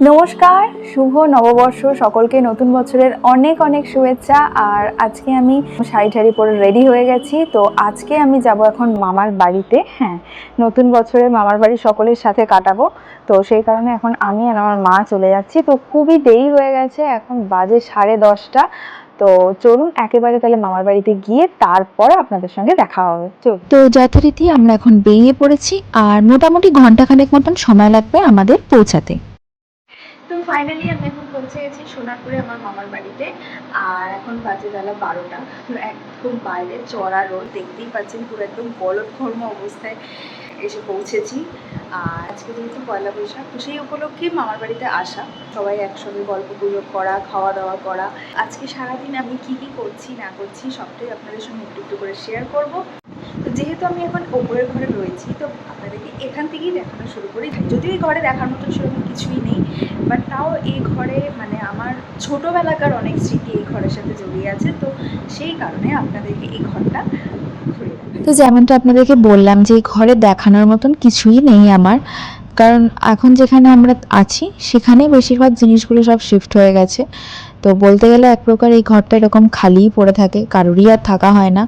নমস্কার, শুভ নববর্ষ সকলকে, নতুন বছরের অনেক অনেক শুভেচ্ছা। আর আজকে আমি শাড়ি ঠাড়ি পরে রেডি হয়ে গেছি। তো আজকে আমি যাব এখন মামার বাড়িতে। হ্যাঁ, নতুন বছরে মামার বাড়ি সকলের সাথে কাটাবো। তো সেই কারণে এখন আমি আর আমার মা চলে যাচ্ছি। তো খুবই দেরি হয়ে গেছে, এখন বাজে 10:30। তো চলুন একেবারে তাহলে মামার বাড়িতে গিয়ে তারপর আপনাদের সঙ্গে দেখা হবে। তো যথারীতি আমরা এখন বেরিয়ে পড়েছি, আর মোটামুটি ঘন্টাখানেক মতন সময় লাগবে আমাদের পৌঁছাতে। তো ফাইনালি আমি এখন পৌঁছে গেছি সোনারপুরে আমার মামার বাড়িতে। আর এখন বাজে বেলা 12টা। একদম বাইরে চড়া রোদ, দেখতেই পাচ্ছেন পুরো একদম গলদঘর্ম অবস্থায় এসে পৌঁছেছি। আর আজকে যেহেতু পয়লা বৈশাখ, তো সেই উপলক্ষে মামার বাড়িতে আসা, সবাই একসঙ্গে গল্প গুজব করা, খাওয়া দাওয়া করা। আজকে সারাদিন আমি কি কি করছি না করছি সবটাই আপনাদের সঙ্গে একটু একটু করে শেয়ার করব। তো যেহেতু আমি এখন ওপরের ঘরে রয়েছি, তো আপনাদেরকে এখান থেকেই দেখানো শুরু করি। যদিও এই ঘরে দেখার মতন সেরকম কিছুই নেই, বাট তাও এই ঘরে মানে আমার ছোটোবেলাকার অনেক স্মৃতি এই ঘরের সাথে জড়িয়ে আছে। তো সেই কারণে আপনাদেরকে এই ঘরটা ঘুরে দেখাই। তো যেমনটা আপনাদেরকে বললাম যে ঘরে দেখানোর মতন কিছুই নেই আমার, কারণ এখন যেখানে আমরা আছি সেখানে বেশিরভাগ জিনিসগুলো সব শিফট হয়ে গেছে। তো বলতে গেলে এক প্রকার এই ঘরটা এরকম খালিই পড়ে থাকে, কারোরই আর থাকা হয় না।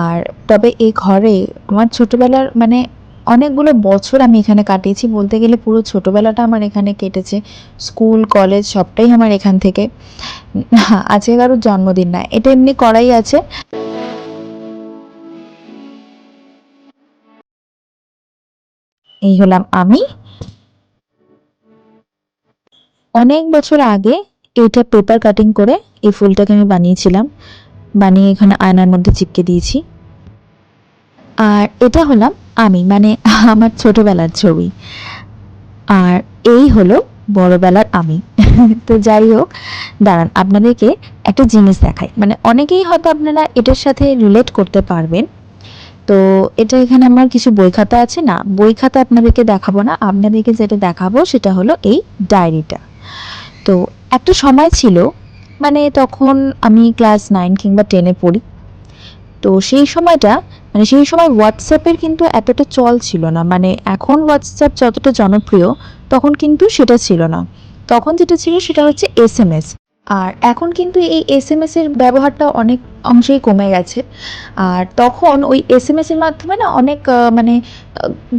আর তবে এই ঘরে আমার ছোটোবেলার মানে অনেকগুলো বছর আমি এখানে কাটিয়েছি, বলতে গেলে পুরো ছোটোবেলাটা আমার এখানে কেটেছে। স্কুল কলেজ সবটাই আমার এখান থেকে। আজকে কারোর জন্মদিন না, এটা এমনি করাই আছে। এই হলাম আমি। অনেক বছর আগে এটা পেপার কাটিং করে এই ফুলটাকে আমি বানিয়েছিলাম, বানিয়ে এখানে আয়নার মধ্যে চিপকে দিয়েছি। আর এটা হলাম আমি, মানে আমার ছোটবেলার ছবি। আর এই হলো বড়বেলার আমি। তো যাই হোক, দাঁড়ান আপনাদেরকে একটা জিনিস দেখাই, মানে অনেকেই হয়তো আপনারা এটার সাথে রিলেট করতে পারবেন। তো এটা এখানে আমার কিছু বই খাতা আছে, না বই খাতা আপনাদেরকে দেখাবো না, আপনাদেরকে যেটা দেখাবো সেটা হলো এই ডায়েরিটা। তো একটা সময় ছিল, মানে তখন আমি ক্লাস 9 কিংবা 10-এ পড়ি। তো সেই সময়টা, মানে সেই সময় হোয়াটসঅ্যাপের কিন্তু এতটা চল ছিল না, মানে এখন হোয়াটসঅ্যাপ যতটা জনপ্রিয় তখন কিন্তু সেটা ছিল না। তখন যেটা ছিল সেটা হচ্ছে এসএমএস। আর এখন কিন্তু এই এসএমএস এর ব্যবহারটা অনেক অংশেই কমে গেছে। আর তখন ওই এসএমএস এর মাধ্যমে না অনেক মানে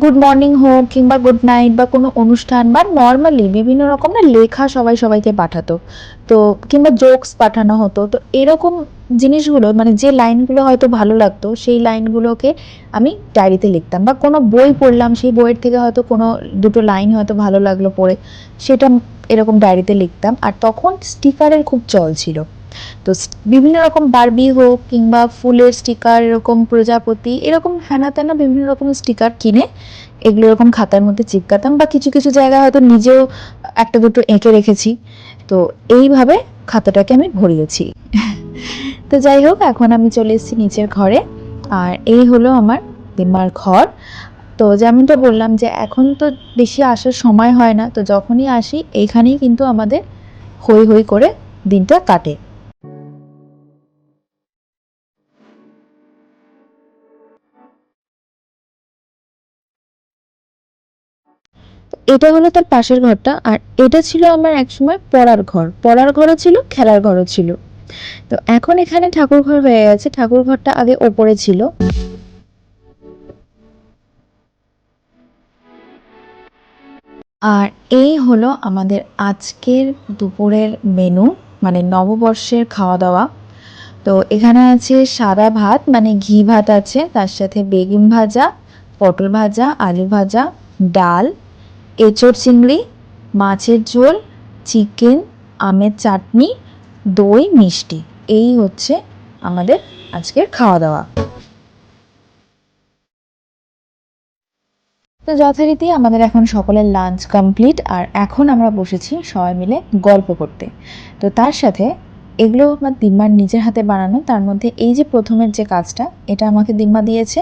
গুড মর্নিং হোক কিংবা গুড নাইট বা কোনো অনুষ্ঠান বা নর্মালি বিভিন্ন রকম না লেখা সবাই সবাইকে পাঠাতো। তো কিংবা জোকস পাঠানো হতো। তো এরকম জিনিসগুলো, মানে যে লাইনগুলো হয়তো ভালো লাগতো সেই লাইনগুলোকে আমি ডায়েরিতে লিখতাম, বা কোনো বই পড়লাম সেই বইয়ের থেকে হয়তো কোনো দুটো লাইন হয়তো ভালো লাগলো পড়ে, সেটা এরকম ডায়েরিতে লিখতাম। আর তখন স্টিকারের খুব চল ছিল। তো বিভিন্ন রকম বারবি হোক কিংবা ফুলের স্টিকার, এরকম প্রজাপতি, এরকম হ্যানা ত্যানা বিভিন্ন রকম স্টিকার কিনে এগুলো এরকম খাতার মধ্যে চিপকাতাম, বা কিছু কিছু জায়গায় হয়তো নিজেও একটা দুটো এঁকে রেখেছি। তো এইভাবে খাতাটাকে আমি ভরিয়েছি। তো যাই হোক, এখন আমি চলে এসেছি নিচের ঘরে। আর এই হলো আমার দিম্মার ঘর। তো যেমনটা বললাম যে এখন তো বেশি আসার সময় হয় না, তো যখনই আসি এইখানেই কিন্তু আমাদের হই হই করে দিনটা কাটে। এটা হলো তার পাশের ঘরটা, আর এটা ছিল আমার একসময় পড়ার ঘর। পড়ার ঘরও ছিল, খেলার ঘরও ছিল। তো এখন এখানে ঠাকুর ঘর হয়ে গেছে, ঠাকুর ঘরটা আগে ওপরে ছিল। আর এই হলো আমাদের আজকের দুপুরের মেনু, মানে নববর্ষের খাওয়া দাওয়া। তো এখানে আছে সাদা ভাত, মানে ঘি ভাত আছে, তার সাথে বেগুন ভাজা, পটল ভাজা, আলু ভাজা, ডাল, এঁচোড় চিংড়ি, মাছের ঝোল, চিকেন, আমের চাটনি, দই, মিষ্টি। এই হচ্ছে আমাদের আজকের খাওয়া দাওয়া। তো যথারীতি আমাদের এখন সকলের লাঞ্চ কমপ্লিট, আর এখন আমরা বসেছি সবাই মিলে গল্প করতে। তো তার সাথে এগুলো আমার দিম্মার নিজের হাতে বানানো, তার মধ্যে এই যে প্রথমের যে কাজটা, এটা আমাকে দিম্মা দিয়েছে।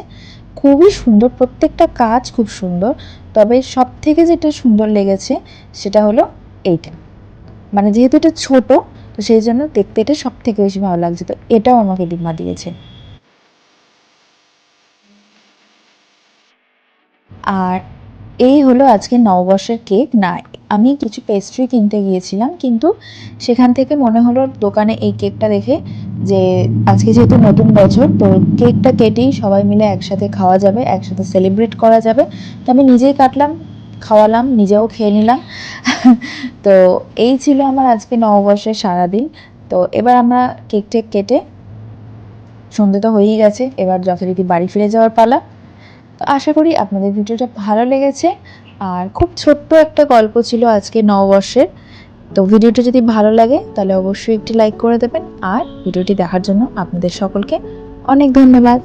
খুবই সুন্দর, প্রত্যেকটা কাজ খুব সুন্দর। তবে সব থেকে যেটা সুন্দর লেগেছে সেটা হলো এইটা, মানে যেহেতু এটা ছোট, তো সেই জন্য দেখতে এটা সব থেকে বেশি ভালো লাগছে। তো এটাও আমাকে দিম্মা দিয়েছে। আর এই হলো আজকে নববর্ষের কেক। না, আমি কিছু পেস্ট্রি কিনতে গিয়েছিলাম, কিন্তু সেখান থেকে মনে হলো দোকানে এই কেকটা দেখে যে আজকে যেহেতু নতুন বছর, তো কেকটা কেটেই সবাই মিলে একসাথে খাওয়া যাবে, একসাথে সেলিব্রেট করা যাবে। তো আমি নিজেই কাটলাম, খাওয়ালাম, নিজেও খেয়ে নিলাম। তো এই ছিল আমার আজকে নববর্ষের সারাদিন। তো এবার আমরা কেক টেক কেটে, সন্ধে তো হয়েই গেছে, এবার যথারীতি বাড়ি ফিরে যাওয়ার পালা। তো আশা করি আপনাদের ভিডিওটা ভালো লেগেছে। আর খুব ছোট্ট একটা গল্প ছিল আজকে নববর্ষের। তো ভিডিওটা যদি ভালো লাগে তাহলে অবশ্যই একটি লাইক করে দেবেন, আর ভিডিওটি দেখার জন্য আপনাদের সকলকে অনেক ধন্যবাদ।